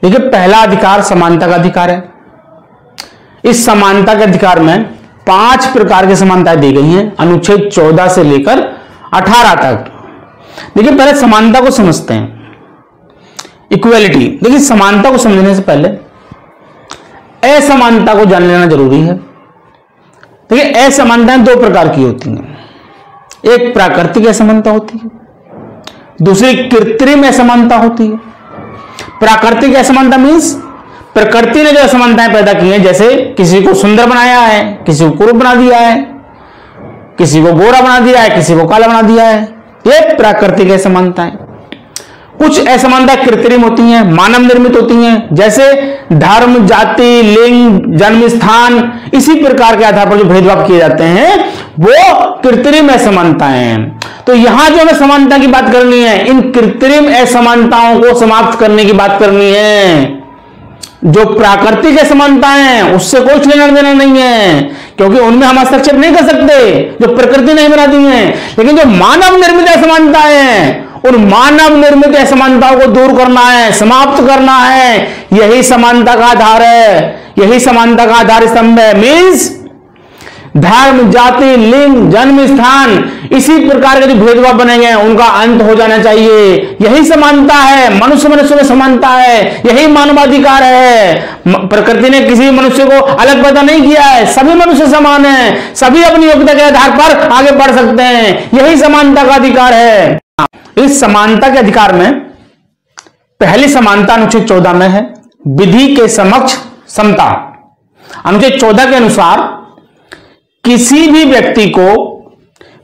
देखिए, पहला अधिकार समानता का अधिकार है। इस समानता के अधिकार में 5 प्रकार की समानताएं दी गई हैं, अनुच्छेद 14 से लेकर 18 तक। देखिए, पहले समानता को समझते हैं, इक्वलिटी। देखिए, समानता को समझने से पहले असमानता को जान लेना जरूरी है। देखिए, असमानताएं 2 प्रकार की होती हैं, एक प्राकृतिक असमानता होती है, दूसरी कृत्रिम असमानता होती है। प्राकृतिक असमानता मीन्स प्रकृति ने जो असमानताएं पैदा की हैं, जैसे किसी को सुंदर बनाया है, किसी को कुरूप बना दिया है, किसी को गोरा बना दिया है, किसी को काला बना दिया है, ये प्राकृतिक असमानताएं। कुछ असमानता कृत्रिम होती हैं, मानव निर्मित होती हैं, जैसे धर्म, जाति, लिंग, जन्म स्थान, इसी प्रकार के आधार पर जो भेदभाव किए जाते हैं वो कृत्रिम असमानताएं हैं। तो यहां जो हमें समानता की बात करनी है, इन कृत्रिम असमानताओं को समाप्त करने की बात करनी है। जो प्राकृतिक असमानताएं हैं उससे कोई लेना देना नहीं है, क्योंकि उनमें हम हस्तक्षेप नहीं कर सकते, जो प्रकृति नहीं बना दी है। लेकिन जो मानव निर्मित असमानताएं हैं, उन मानव निर्मित असमानताओं को दूर करना है, समाप्त करना है। यही समानता का आधार है, यही समानता का आधार स्तंभ है। मीन्स धर्म, जाति, लिंग, जन्म स्थान, इसी प्रकार के जो भेदभाव बने गए उनका अंत हो जाना चाहिए। यही समानता है, मनुष्य मनुष्य में समानता है, यही मानवाधिकार है। प्रकृति ने किसी मनुष्य को अलग पैदा नहीं किया है, सभी मनुष्य समान हैं, सभी अपनी योग्यता के आधार पर आगे बढ़ सकते हैं। यही समानता का अधिकार है। इस समानता के अधिकार में पहली समानता अनुच्छेद 14 में है, विधि के समक्ष समता। अनुच्छेद 14 के अनुसार किसी भी व्यक्ति को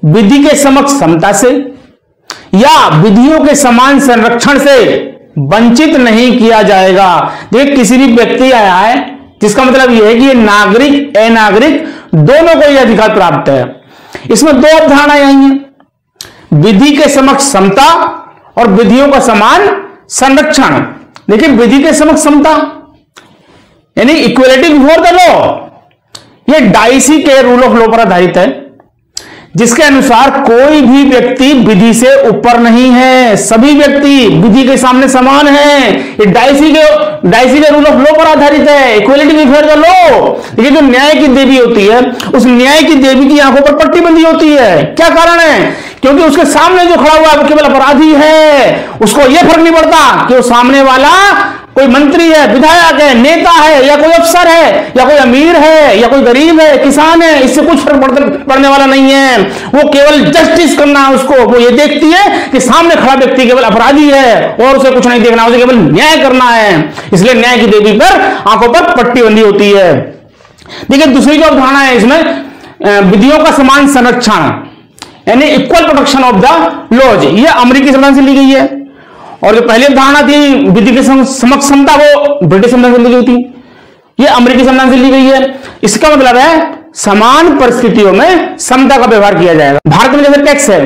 विधि के समक्ष समता से या विधियों के समान संरक्षण से वंचित नहीं किया जाएगा। देखिए, किसी भी व्यक्ति आया है, जिसका मतलब यह है कि ये नागरिक अनागरिक दोनों को यह अधिकार प्राप्त है। इसमें 2 अवधारणाएं आई हैं, विधि के समक्ष समता और विधियों का समान संरक्षण। देखिए, विधि के समक्ष समता यानी इक्वलिटी बिफोर द लॉ, ये डाइसी के रूल ऑफ लॉ पर आधारित है, जिसके अनुसार कोई भी व्यक्ति विधि से ऊपर नहीं है, सभी व्यक्ति विधि के सामने समान हैं। ये डाइसी के रूल ऑफ लॉ पर आधारित है, इक्वलिटी बिफोर द लॉ। लेकिन जो न्याय की देवी होती है, उस न्याय की देवी की आंखों पर पट्टी बंधी होती है। क्या कारण है? क्योंकि उसके सामने जो खड़ा हुआ है वो केवल अपराधी है। उसको यह फर्क नहीं पड़ता कि वो सामने वाला कोई मंत्री है, विधायक है, नेता है, या कोई अफसर है, या कोई अमीर है, या कोई गरीब है, किसान है, इससे कुछ फर्क पड़ने वाला नहीं है। वो केवल जस्टिस करना है उसको। वो ये देखती है कि सामने खड़ा व्यक्ति केवल अपराधी है और उसे कुछ नहीं देखना, उसे केवल न्याय करना है। इसलिए न्याय की देवी पर आंखों पर पट्टी बंधी होती है। देखिए, दूसरी जो अवधारणा है इसमें विधियों का समान संरक्षण यानी equal protection of the laws, ये अमेरिकी संविधान से ली गई है। और जो पहली अवधारणा थी विधि के समक्ष समता, वो ब्रिटिश संविधान से ली गई थी, ये अमेरिकी संविधान से ली गई है। इसका मतलब है समान परिस्थितियों में समता का व्यवहार किया जाएगा। भारत में जैसे टैक्स है,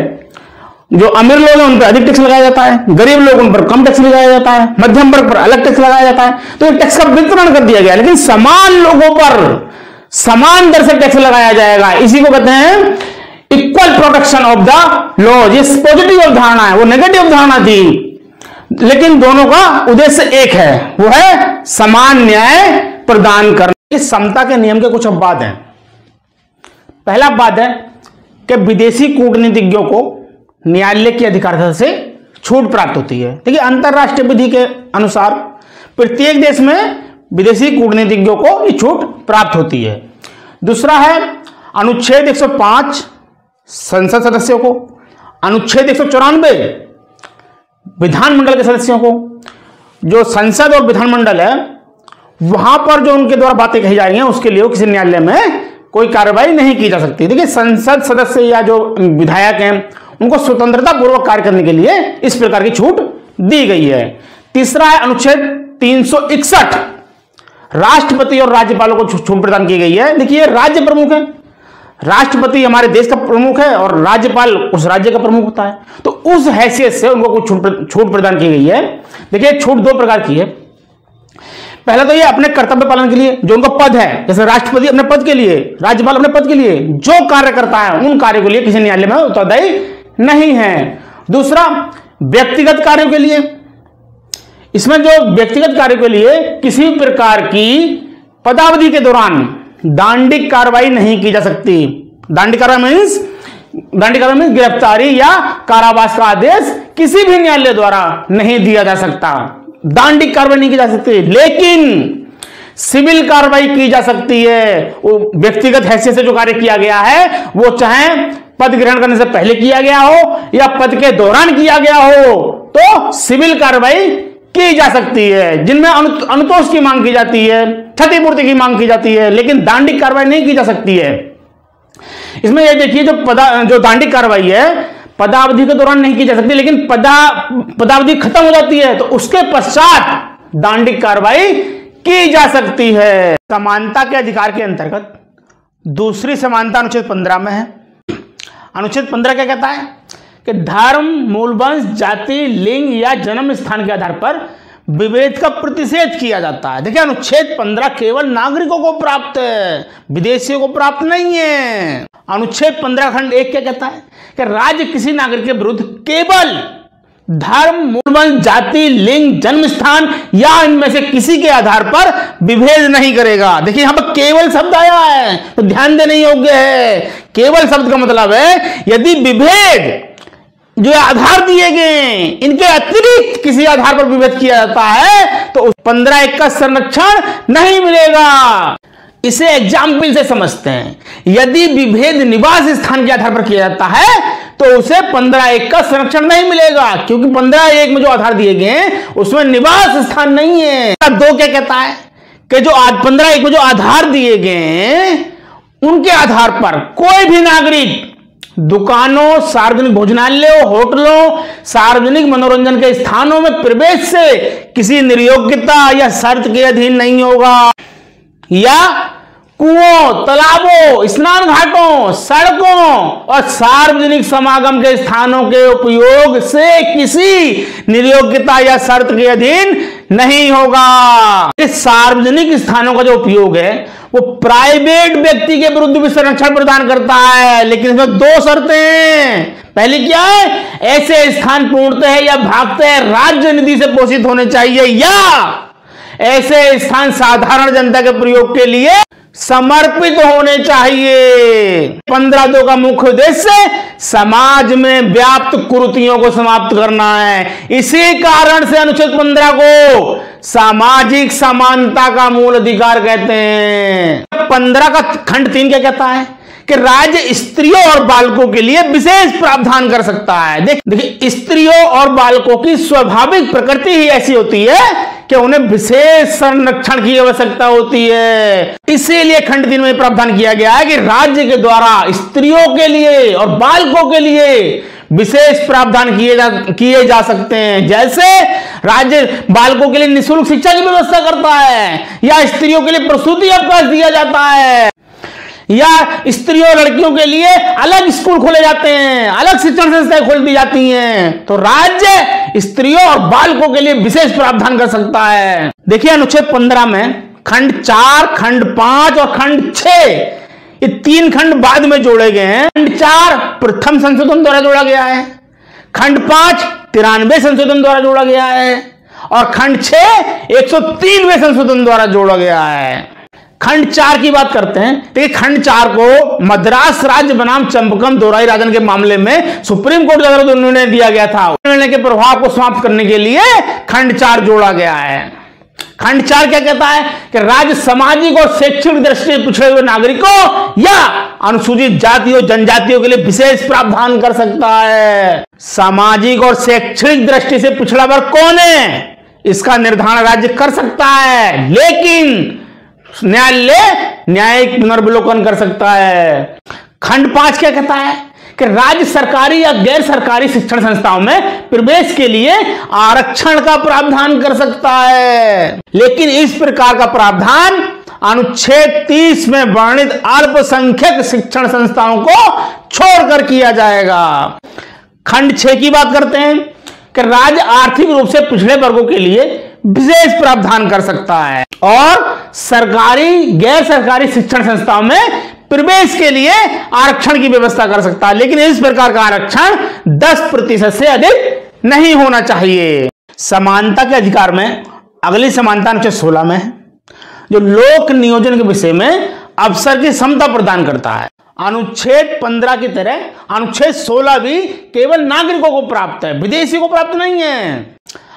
जो अमीर लोग हैं उन पर अधिक टैक्स लगाया जाता है, गरीब लोग उन पर कम टैक्स लगाया जाता है, मध्यम वर्ग पर अलग टैक्स लगाया जाता है। तो ये टैक्स का वितरण कर दिया गया, लेकिन समान लोगों पर समान दर से टैक्स लगाया जाएगा। इसी को कहते हैं equal protection of the law. ये पॉजिटिव अवधारणा है, वो नेगेटिव अवधारणा थी, लेकिन दोनों का उद्देश्य एक है, वो है समान न्याय प्रदान करना। इस समता के नियम के कुछ अपवाद हैं। पहला अपवाद है कि विदेशी कूटनीतिज्ञों को न्यायालय की अधिकारिता से छूट प्राप्त होती है। देखिए, अंतरराष्ट्रीय विधि के अनुसार प्रत्येक देश में विदेशी कूटनीतिज्ञों को ये छूट प्राप्त होती है। दूसरा है अनुच्छेद 105 संसद सदस्यों को, अनुच्छेद 194 विधानमंडल के सदस्यों को। जो संसद और विधानमंडल है वहां पर जो उनके द्वारा बातें कही जा रही हैं उसके लिए किसी न्यायालय में कोई कार्रवाई नहीं की जा सकती। देखिए, संसद सदस्य या जो विधायक हैं उनको स्वतंत्रता पूर्वक कार्य करने के लिए इस प्रकार की छूट दी गई है। तीसरा है अनुच्छेद 361, राष्ट्रपति और राज्यपालों को छूट प्रदान की गई है। देखिए, राज्य प्रमुख है, राष्ट्रपति हमारे देश का प्रमुख है और राज्यपाल उस राज्य का प्रमुख होता है, तो उस हैसियत से उनको कुछ छूट प्रदान की गई है। देखिए, छूट 2 प्रकार की है। पहला तो ये अपने कर्तव्य पालन के लिए, जो उनका पद है, जैसे राष्ट्रपति अपने पद के लिए, राज्यपाल अपने पद के लिए जो कार्य करता है उन कार्यों के लिए किसी न्यायालय में उत्तरदायी नहीं है। दूसरा, व्यक्तिगत कार्यों के लिए इसमें जो व्यक्तिगत कार्य के लिए किसी भी प्रकार की पदावधि के दौरान दांडिक कार्रवाई नहीं की जा सकती। दांडिक कार्रवाई मीन्स गिरफ्तारी या कारावास का आदेश किसी भी न्यायालय द्वारा नहीं दिया जा सकता। दांडिक कार्रवाई नहीं की जा सकती, लेकिन सिविल कार्रवाई की जा सकती है। वो व्यक्तिगत हैसियत से जो कार्य किया गया है वो चाहे पद ग्रहण करने से पहले किया गया हो या पद के दौरान किया गया हो, तो सिविल कार्रवाई की जा सकती है, जिनमें अनुतोष की मांग की जाती है, क्षतिपूर्ति की मांग की जाती है, लेकिन दांडिक कार्रवाई नहीं की जा सकती है। इसमें यह देखिए जो दांडिक कार्रवाई है पदावधि के दौरान नहीं की जा सकती, लेकिन पदावधि खत्म हो जाती है तो उसके पश्चात दांडिक कार्रवाई की जा सकती है। समानता के अधिकार के अंतर्गत दूसरी समानता अनुच्छेद 15 में है। अनुच्छेद 15 क्या कहता है कि धर्म, मूलवंश, जाति, लिंग या जन्म स्थान के आधार पर विभेद का प्रतिषेध किया जाता है। देखिए अनुच्छेद 15 केवल नागरिकों को प्राप्त है, विदेशियों को प्राप्त नहीं है। अनुच्छेद 15 खंड 1 क्या कहता है कि राज्य किसी नागरिक के विरुद्ध केवल धर्म, मूलवंश, जाति, लिंग, जन्म स्थान या इनमें से किसी के आधार पर विभेद नहीं करेगा। देखिए यहां पर केवल शब्द आया है तो ध्यान देने योग्य है। केवल शब्द का मतलब है यदि विभेद जो आधार दिए गए इनके अतिरिक्त किसी आधार पर विभेद किया जाता है तो 15(1) का संरक्षण नहीं मिलेगा। इसे एग्जाम्पल से समझते हैं। यदि विभेद निवास स्थान के आधार पर किया जाता है तो उसे 15(1) का संरक्षण नहीं मिलेगा, क्योंकि 15(1) में जो आधार दिए गए उसमें निवास स्थान नहीं है। 2 क्या कहता है कि जो 15(1) में जो आधार दिए गए उनके आधार पर कोई भी नागरिक दुकानों, सार्वजनिक भोजनालयों, होटलों, सार्वजनिक मनोरंजन के स्थानों में प्रवेश से किसी निर्योग्यता या शर्त के अधीन नहीं होगा, या कुओं, तालाबों, स्नान घाटों, सड़कों और सार्वजनिक समागम के स्थानों के उपयोग से किसी निर्योग्यता या शर्त के अधीन नहीं होगा। इस सार्वजनिक स्थानों का जो उपयोग है वो प्राइवेट व्यक्ति के विरुद्ध भी संरक्षण प्रदान करता है, लेकिन इसमें 2 शर्तें हैं। पहली क्या है, ऐसे स्थान पूर्णतः या भागतः राज्य निधि से पोषित होने चाहिए या ऐसे स्थान साधारण जनता के प्रयोग के लिए समर्पित होने चाहिए। 15(2) का मुख्य उद्देश्य समाज में व्याप्त कुरीतियों को समाप्त करना है। इसी कारण से अनुच्छेद 15 को सामाजिक समानता का मूल अधिकार कहते हैं। 15 का खंड 3 क्या कहता है कि राज्य स्त्रियों और बालकों के लिए विशेष प्रावधान कर सकता है। देखिए स्त्रियों और बालकों की स्वाभाविक प्रकृति ही ऐसी होती है कि उन्हें विशेष संरक्षण की आवश्यकता होती है। इसीलिए खंड 3 में प्रावधान किया गया है कि राज्य के द्वारा स्त्रियों के लिए और बालकों के लिए विशेष प्रावधान किए जा सकते हैं। जैसे राज्य बालकों के लिए निःशुल्क शिक्षा की व्यवस्था करता है, या स्त्रियों के लिए प्रसूति अवकाश दिया जाता है, या स्त्रियों और लड़कियों के लिए अलग स्कूल खोले जाते हैं, अलग शिक्षण संस्थाएं खोल दी जाती हैं। तो राज्य स्त्रियों और बालकों के लिए विशेष प्रावधान कर सकता है। देखिए अनुच्छेद 15 में खंड 4, खंड 5 और खंड 6 ये 3 खंड बाद में जोड़े गए हैं। खंड 4 प्रथम संशोधन द्वारा जोड़ा गया है, खंड 5 93वें संशोधन द्वारा जोड़ा गया है और खंड 6 103वें संशोधन द्वारा जोड़ा गया है। खंड 4 की बात करते हैं। देखिए खंड 4 को मद्रास राज्य बनाम चंपकम दोराई राजन के मामले में सुप्रीम कोर्ट द्वारा जो निर्णय दिया गया था, निर्णय के प्रभाव को समाप्त करने के लिए खंड 4 जोड़ा गया है। खंड 4 क्या कहता है कि राज्य सामाजिक और शैक्षणिक दृष्टि से पिछड़े हुए नागरिकों या अनुसूचित जातियों, जनजातियों के लिए विशेष प्रावधान कर सकता है। सामाजिक और शैक्षणिक दृष्टि से पिछड़ा वर्ग कौन है इसका निर्धारण राज्य कर सकता है, लेकिन न्यायालय न्यायिक पुनर्विलोकन कर सकता है। खंड 5 क्या कहता है कि राज्य सरकारी या गैर सरकारी शिक्षण संस्थाओं में प्रवेश के लिए आरक्षण का प्रावधान कर सकता है, लेकिन इस प्रकार का प्रावधान अनुच्छेद 30 में वर्णित अल्पसंख्यक शिक्षण संस्थाओं को छोड़कर किया जाएगा। खंड 6 की बात करते हैं कि राज्य आर्थिक रूप से पिछड़े वर्गों के लिए विशेष प्रावधान कर सकता है और सरकारी गैर सरकारी शिक्षण संस्थाओं में प्रवेश के लिए आरक्षण की व्यवस्था कर सकता है, लेकिन इस प्रकार का आरक्षण 10% से अधिक नहीं होना चाहिए। समानता के अधिकार में अगली समानता अनुच्छेद 16 में है, जो लोक नियोजन के विषय में अवसर की समता प्रदान करता है। अनुच्छेद 15 की तरह अनुच्छेद 16 भी केवल नागरिकों को प्राप्त है, विदेशी को प्राप्त नहीं है।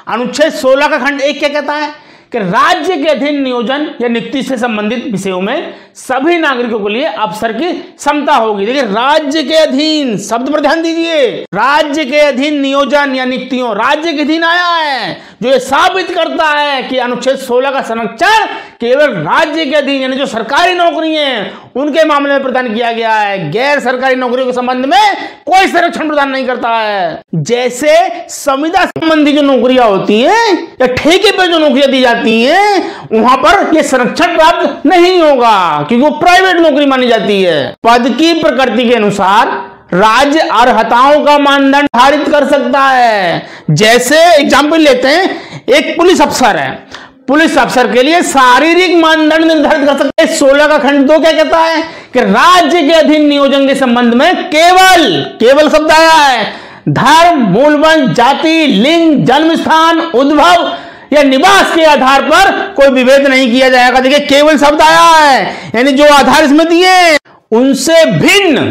अनुच्छेद 16 का खंड 1 क्या कहता है कि राज्य के अधीन नियोजन या नियुक्ति से संबंधित विषयों में सभी नागरिकों के लिए अवसर की समता होगी। देखिए, राज्य के अधीन शब्द पर ध्यान दीजिए। राज्य के अधीन नियोजन या नियुक्तियों, राज्य के अधीन आया है, जो ये साबित करता है कि अनुच्छेद 16 का संरक्षण केवल राज्य के अधीन यानी जो सरकारी नौकरी है उनके मामले में प्रदान किया गया है। गैर सरकारी नौकरियों के संबंध में कोई संरक्षण प्रदान नहीं करता है। जैसे संविदा संबंधी जो नौकरियां होती हैं या ठेके पर जो नौकरियां दी जाती हैं, वहां पर यह संरक्षण प्राप्त नहीं होगा क्योंकि वो प्राइवेट नौकरी मानी जाती है। पद की प्रकृति के अनुसार राज्य अर्हताओं का मानदंड निर्धारित कर सकता है। जैसे एग्जाम्पल लेते हैं, एक पुलिस अफसर है, पुलिस अफसर के लिए शारीरिक मानदंड निर्धारित कर सकते हैं। 16 का खंड 2 क्या कहता है कि राज्य के अधीन नियोजन के संबंध में केवल शब्द आया है, धर्म, मूलवंश, जाति, लिंग, जन्म स्थान, उद्भव या निवास के आधार पर कोई विभेद नहीं किया जाएगा। देखिए, केवल शब्द आया है, यानी जो आधार इसमें दिए उनसे भिन्न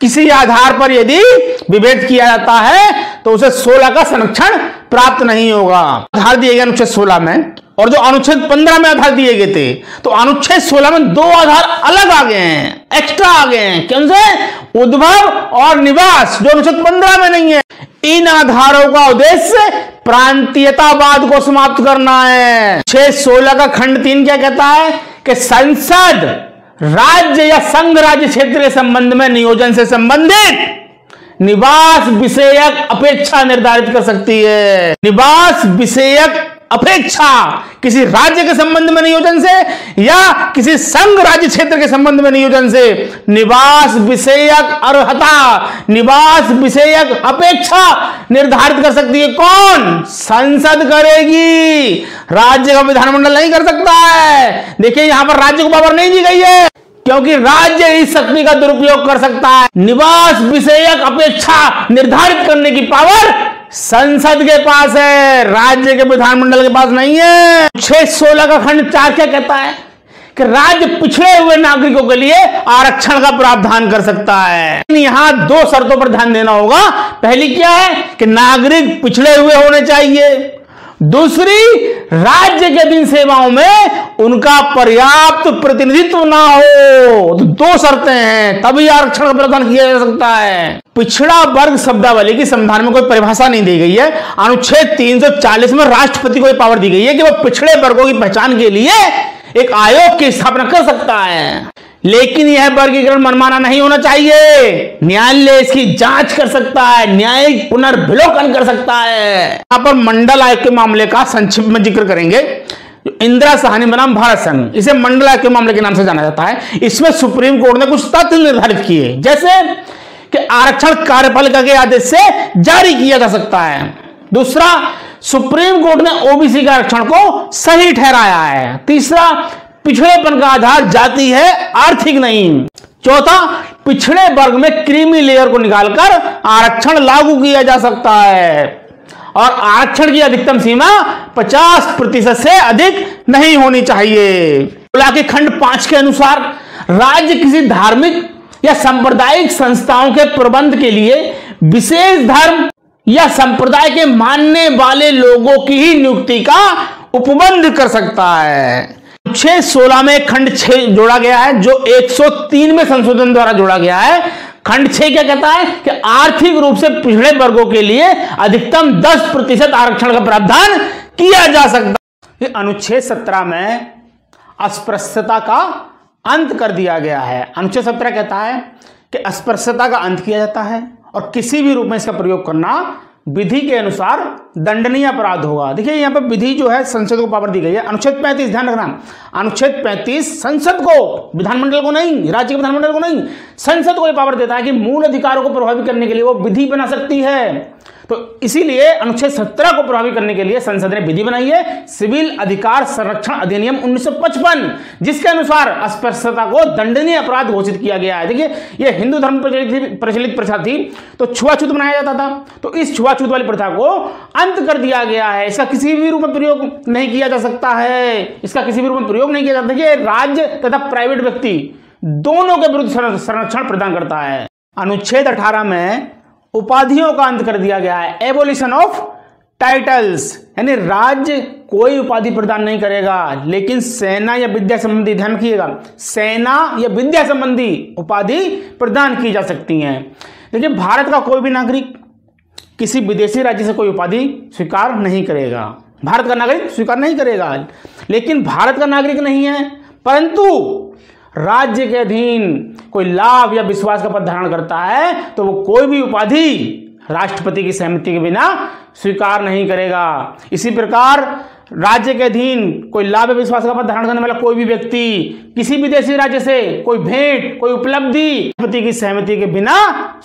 किसी आधार पर यदि विभेद किया जाता है तो उसे 16 का संरक्षण प्राप्त नहीं होगा। आधार दिए गए अनुच्छेद 16 में, और जो अनुच्छेद 15 में आधार दिए गए थे, तो अनुच्छेद 16 में 2 आधार अलग आ गए हैं, एक्स्ट्रा आ गए हैं। कौन से? उद्भव और निवास, जो अनुच्छेद 15 में नहीं है। इन आधारों का उद्देश्य प्रांतीयतावाद को समाप्त करना है। अनुच्छेद 16 का खंड 3 क्या कहता है कि संसद राज्य या संघ राज्य क्षेत्र के संबंध में नियोजन से संबंधित निवास विषयक अपेक्षा निर्धारित कर सकती है। निवास विषयक अपेक्षा किसी राज्य के संबंध में नियोजन से या किसी संघ राज्य क्षेत्र के संबंध में नियोजन से निवास विषयक अर्हता, निवास विषयक अपेक्षा निर्धारित कर सकती है। कौन? संसद करेगी, राज्य का विधानमंडल नहीं कर सकता है। देखिए, यहां पर राज्य को पावर नहीं दी गई है क्योंकि राज्य इस शक्ति का दुरुपयोग कर सकता है। निवास विषयक अपेक्षा निर्धारित करने की पावर संसद के पास है, राज्य के विधानमंडल के पास नहीं है। अनुच्छेद 16 का खंड 4 क्या कहता है कि राज्य पिछड़े हुए नागरिकों के लिए आरक्षण का प्रावधान कर सकता है। यहां 2 शर्तों पर ध्यान देना होगा। पहली क्या है कि नागरिक पिछड़े हुए होने चाहिए, दूसरी राज्य के अधीन सेवाओं में उनका पर्याप्त प्रतिनिधित्व ना हो। तो 2 शर्तें हैं, तभी आरक्षण का प्रावधान किया जा सकता है। पिछड़ा वर्ग शब्दावली की संविधान में कोई परिभाषा नहीं दी गई है। अनुच्छेद 340 में राष्ट्रपति को पावर दी गई है कि वह पिछड़े वर्गों की पहचान के लिए एक आयोग की स्थापना कर सकता है, लेकिन यह वर्गीकरण मनमाना नहीं होना चाहिए। न्यायालय इसकी जांच कर सकता है, न्यायिक पुनर्विलोकन कर सकता है। यहां पर मंडल आयोग के मामले का संक्षिप्त में जिक्र करेंगे। इंदिरा साहनी बनाम भारत संघ, इसे मंडल आयोग के मामले के नाम से जाना जाता है। इसमें सुप्रीम कोर्ट ने कुछ तथ्य निर्धारित किए, जैसे कि आरक्षण कार्यपालिका के आदेश से जारी किया जा सकता है। दूसरा, सुप्रीम कोर्ट ने ओबीसी के आरक्षण को सही ठहराया है। तीसरा, पिछड़ेपन का आधार जाति है, आर्थिक नहीं। चौथा, पिछड़े वर्ग में क्रीमी लेयर को निकालकर आरक्षण लागू किया जा सकता है और आरक्षण की अधिकतम सीमा 50% से अधिक नहीं होनी चाहिए। के खंड 5 के अनुसार राज्य किसी धार्मिक या सांप्रदायिक संस्थाओं के प्रबंध के लिए विशेष धर्म या संप्रदाय के मानने वाले लोगों की ही नियुक्ति का उपबंध कर सकता है। अनुच्छेद 16 में खंड 6 जोड़ा गया है, जो 103 में संशोधन द्वारा जोड़ा गया है। खंड 6 क्या कहता है कि आर्थिक रूप से पिछड़े वर्गों के लिए अधिकतम 10% आरक्षण का प्रावधान किया जा सकता है। अनुच्छेद 17 में अस्पृश्यता का अंत कर दिया गया है। अनुच्छेद 17 कहता है कि अस्पृश्यता का अंत किया जाता है और किसी भी रूप में इसका प्रयोग करना विधि के अनुसार दंडनीय अपराध होगा। देखिए, यहां पर विधि जो है संसद को पावर दी गई है। अनुच्छेद 35 ध्यान रखना, अनुच्छेद 35 संसद को, विधानमंडल को नहीं, राज्य के विधानमंडल को नहीं, संसद को यह पावर देता है कि मूल अधिकारों को प्रभावित करने के लिए वो विधि बना सकती है। तो इसीलिए अनुच्छेद 17 को प्रभावी करने के लिए संसद ने विधि बनाई है, सिविल अधिकार संरक्षण अधिनियम 1955, जिसके अनुसार अस्पृश्यता को दंडनीय अपराध घोषित किया गया है। देखिए, यह हिंदू धर्म प्रचलित प्रथा थी, तो छुआछूत बनाया जाता था, तो इस छुआछूत वाली प्रथा को अंत कर दिया गया है। इसका किसी भी रूप में प्रयोग नहीं किया जा सकता है, इसका किसी भी रूप में प्रयोग नहीं किया जाता। देखिए, राज्य तथा प्राइवेट व्यक्ति दोनों के विरुद्ध संरक्षण प्रदान करता है। अनुच्छेद 18 में उपाधियों का अंत कर दिया गया है, एबोलिशन ऑफ टाइटल्स, यानी राज्य कोई उपाधि प्रदान नहीं करेगा, लेकिन सेना या विद्या संबंधी, ध्यान रखिएगा, सेना या विद्या संबंधी उपाधि प्रदान की जा सकती हैं। देखिए, भारत का कोई भी नागरिक किसी विदेशी राज्य से कोई उपाधि स्वीकार नहीं करेगा, भारत का नागरिक स्वीकार नहीं करेगा। लेकिन भारत का नागरिक नहीं है, परंतु राज्य के अधीन कोई लाभ या विश्वास का पद धारण करता है, तो वो कोई भी उपाधि राष्ट्रपति की सहमति के बिना स्वीकार नहीं करेगा। इसी प्रकार राज्य के अधीन कोई लाभ या विश्वास का पद धारण करने वाला कोई भी व्यक्ति किसी विदेशी राज्य से कोई भेंट, कोई उपलब्धि राष्ट्रपति की सहमति के बिना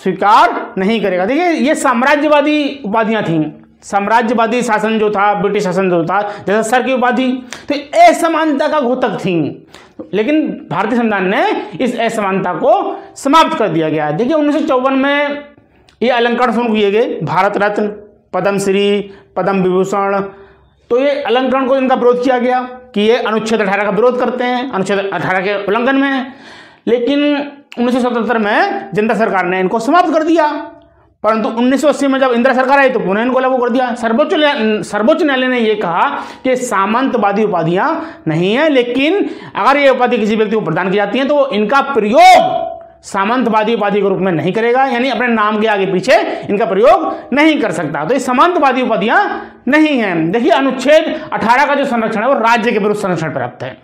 स्वीकार नहीं करेगा। देखिए, ये साम्राज्यवादी उपाधियां थीं, साम्राज्यवादी शासन जो था, ब्रिटिश शासन जो था, जैसे सर की उपाधि, तो असमानता का घोतक थी। लेकिन भारतीय संविधान ने इस असमानता को समाप्त कर दिया गया। देखिए, 1954 में ये अलंकरण शुरू किए गए, भारत रत्न, पद्मश्री, पद्म विभूषण, तो ये अलंकरण को इनका विरोध किया गया कि ये अनुच्छेद 18 का विरोध करते हैं, अनुच्छेद 18 के उल्लंघन में है। लेकिन 1977 में जनता सरकार ने इनको समाप्त कर दिया, परंतु 1980 में जब इंदिरा सरकार आई तो पुनः इनको लागू कर दिया। सर्वोच्च न्यायालय ने यह कहा कि सामंतवादी उपाधियां नहीं है, लेकिन अगर ये उपाधि किसी व्यक्ति को प्रदान की जाती है तो इनका प्रयोग सामंतवादी उपाधि के रूप में नहीं करेगा, यानी अपने नाम के आगे पीछे इनका प्रयोग नहीं कर सकता। तो ये सामंतवादी उपाधियां नहीं है। देखिए, अनुच्छेद 18 का जो संरक्षण है वो राज्य के विरुद्ध संरक्षण प्राप्त है।